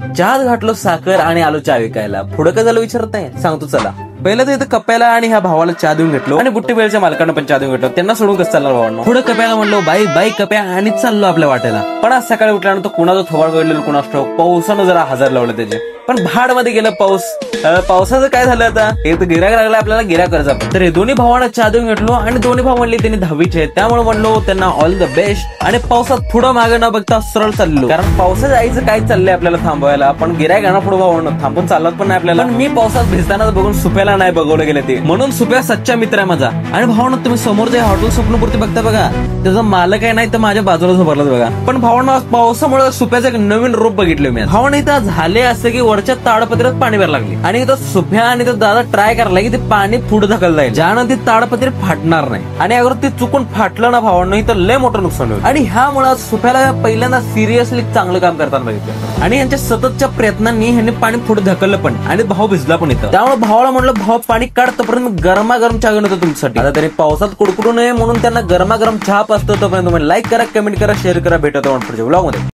चहात घातलो साखर आणि आलो चहा विकायला. पुढे काय झालं विचारताय, सांगतो चला. पहिलं तर इथं कप्याला आणि ह्या भावाला चहा देऊन घेतलो आणि बुट्टी बेळच्या मालकांना पण चहा देऊन घेतलो. त्यांना सोडून कसं चालणार भावांना. पुढे कप्याला म्हणलो बाई बाई कप्या आणि चाललो आपल्या वाटेला. पण आज सकाळी उठल्यानंतर कुणाचं थोबाड गळलेलं कुणास ठाऊक, पावसानं जरा हजार लावलं त्याचे. पण भाड मध्ये गेलं पाऊस. पावसाचं काय झालं आता, हे तर गिराक लागला आपल्याला गिराक कर्जा. तर हे दोन्ही भावांना चहा देऊन घेतलो आणि दोन्ही भाऊ म्हणले त्यांनी 10वीचे आहेत, त्यामुळे म्हणलो त्यांना ऑल द बेस्ट. आणि पावसात पुढं मागे न बघता सरळ चाललो, कारण पावसाच्या आईचं काय चाललंय आपल्याला थांबवायला. पण गिराक येणार पुढे भावांना थांबून चालत पण नाही आपल्याला. पण मी पावसात भिजताना बघून सुप्याला नाही बघवलं गेलं ते, म्हणून सुप्या सच्चा मित्र आहे माझा. आणि भावांना तुम्ही समोर जे हॉटेल स्वप्नपूर्ती बघता बघा, त्याचा मालक आहे नाही तर माझ्या बाजूला उभारला बघा. पण भावांना पावसामुळे सुप्याचं एक नवीन रूप बघितलं मी. भावांना इथं झाले असं की वरच्या ताडपत्रीत पाणी भरायला लागले आणि इथं सुप्या आणि दादा ट्राय करायला की ते पाणी पुढे ढकललं जाईल, ज्यानं ती ताडपत्री फाटणार नाही. आणि अगर ते चुकून फाटलं ना भावांना तर लय मोठं नुकसान होईल. आणि ह्यामुळे सुप्याला पहिल्यांदा सिरियसली चांगलं काम करताना बघितलं आणि यांच्या सततच्या प्रयत्नांनी ह्यांनी पाणी पुढे ढकललं पण आणि भाऊ भिजला पण इथं. त्यामुळे भावाला म्हणलं भाऊ पाणी काढतोपर्यंत गरमागरम चहा घेऊन होतो तुमच्यासाठी. आता तरी पावसात कुडकुडू नये म्हणून त्यांना गरमागरम चहा पाचतो. तोपर्यंत तुम्ही लाईक करा, कमेंट करा, शेअर करा. भेटतो पुढच्या व्लॉग मध्ये.